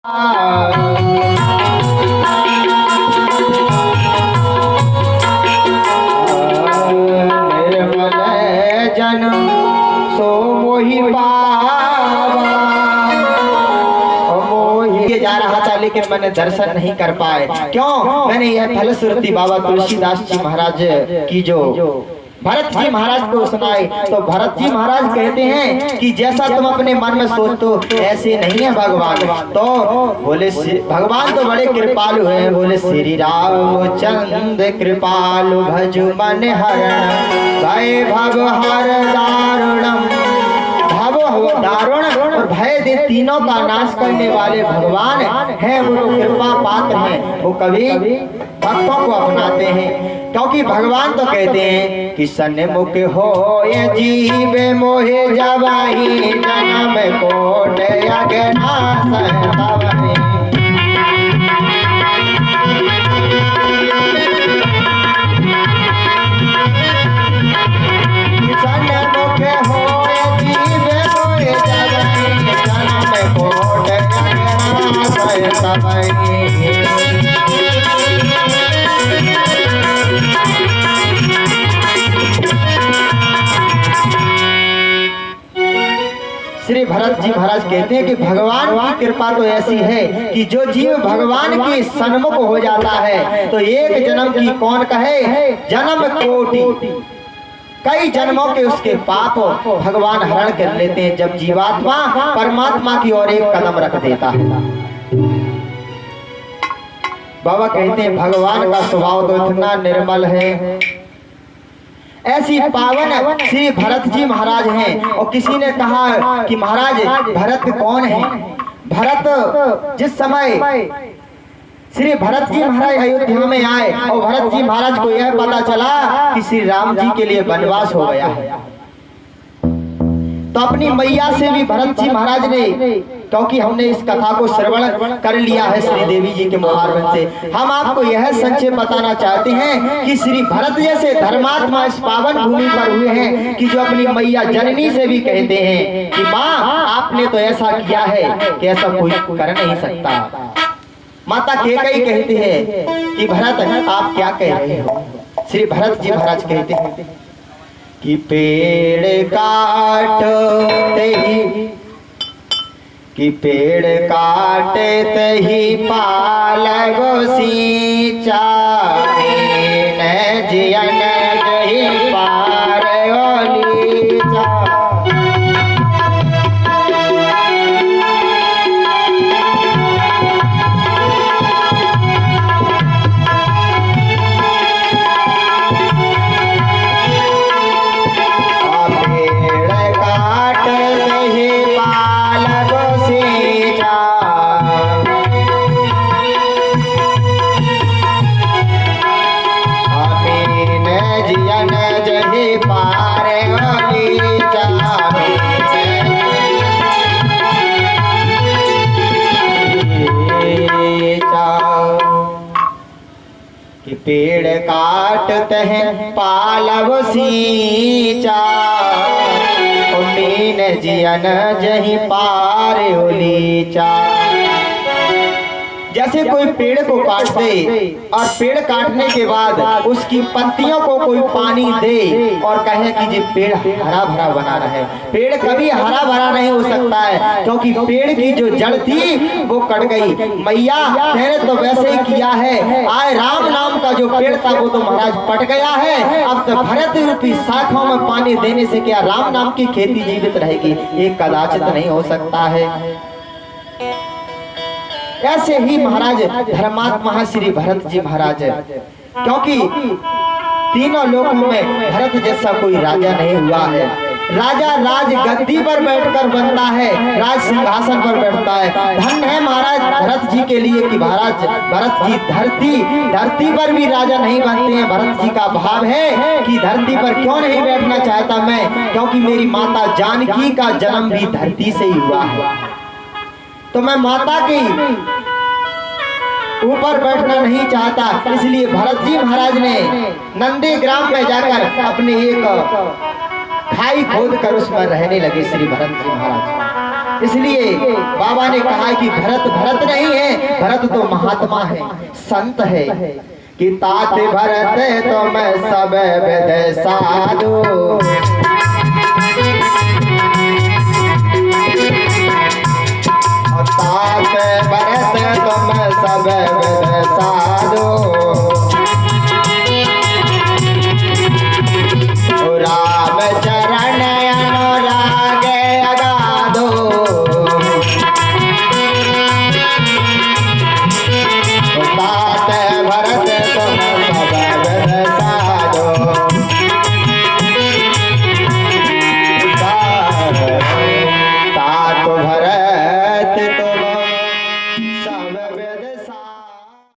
निर्मल जन सो मोहि पावा। मोहि जा रहा था लेकिन मैंने दर्शन नहीं कर पाए। क्यों? मैंने यह फलश्रुति बाबा तुलसीदास जी महाराज की जो भरत जी महाराज को सुनाए तो भरत जी महाराज कहते हैं कि जैसा तुम अपने मन में सोचते हो ऐसे नहीं है भगवान। तो बोले भगवान तो बड़े कृपालु हैं। बोले श्री रामचंद्र कृपालु भज मन हरण भय भव हर दारुणम। भव दारुण और भय दे तीनों का नाश करने वाले भगवान हैं। वो कृपा पात्र हैं। वो कभी भक्तों को अपनाते हैं क्योंकि भगवान तो कहते हैं कि सन्मुख हो ये जीव मोहे जवाही जन्म कोट अगना सहतवहि। सन्मुख हो ये जीव मोहे जवाही जन्म कोट अगना सहतवहि। श्री भरत जी महाराज कहते हैं कि भगवान की कृपा तो ऐसी है कि जो जीव भगवान के सन्मुख हो जाता है तो एक जन्म की कौन कहे जन्म कोटि कई जन्मों के उसके पाप भगवान हरण कर लेते हैं जब जीवात्मा परमात्मा की ओर एक कदम रख देता है। बाबा कहते हैं भगवान का स्वभाव तो इतना निर्मल है। ऐसी पावन श्री भरत जी महाराज हैं। और किसी ने कहा कि महाराज भरत कौन है? भरत जिस समय श्री भरत जी महाराज अयोध्या में आए और भरत जी महाराज को यह पता चला कि श्री राम जी के लिए वनवास हो गया है तो अपनी मैया से भी भरत जी महाराज ने, क्योंकि हमने इस कथा को श्रवण कर लिया है श्री देवी जी के मुखारबिंद से, हम आपको यह संक्षेप बताना चाहते हैं कि श्री भरत जैसे धर्मात्मा इस पावन भूमि पर हुए हैं कि जो अपनी मैया जननी से भी कहते हैं कि माँ आपने तो ऐसा किया है कि ऐसा कोई कर नहीं सकता। माता केकई कहती है कि भरत आप क्या कह रहे हो? श्री भरत जी महाराज कहते हैं कि पेड़ काटते ही पालगो सींचा न जियन जही पार लीचा। पेड़ काटते हैं पालव सींचा मीन जियन जही पार लीचा। जैसे कोई पेड़ को काट दे और पेड़ काटने के बाद उसकी पत्तियों को कोई पानी दे और कहे कि ये पेड़ हरा भरा बना रहे। पेड़ कभी हरा भरा नहीं हो सकता है क्योंकि पेड़ की जो जड़ थी वो कट गई। मैया तेरे तो वैसे ही किया है। आए राम नाम का जो पेड़ था वो तो महाराज पट गया है। अब तो भरत रूपी शाखाओं में पानी देने से क्या राम नाम की खेती जीवित रहेगी? एक कदाचित नहीं हो सकता है। ऐसे ही महाराज धर्मात्मा श्री भरत जी महाराज, क्योंकि तीनों लोकों में भरत जैसा कोई राजा नहीं हुआ है। राजा राज गद्दी पर बैठकर बनता है, राज सिंहासन पर बैठता है। धन्य है महाराज भरत जी के लिए कि महाराज भरत जी धरती पर भी राजा नहीं बनते हैं। भरत जी का भाव है कि धरती पर क्यों नहीं बैठना चाहता मैं, क्योंकि मेरी माता जानकी का जन्म भी धरती से ही हुआ है तो मैं माता की ऊपर बैठना नहीं चाहता। इसलिए भरत जी महाराज ने नंदी ग्राम में जाकर अपने एक खाई खोद कर उसमें रहने लगे श्री भरत जी महाराज। इसलिए बाबा ने कहा कि भरत भरत नहीं है, भरत तो महात्मा है, संत है। कि तात भरत तो मैं सब वेद साधु।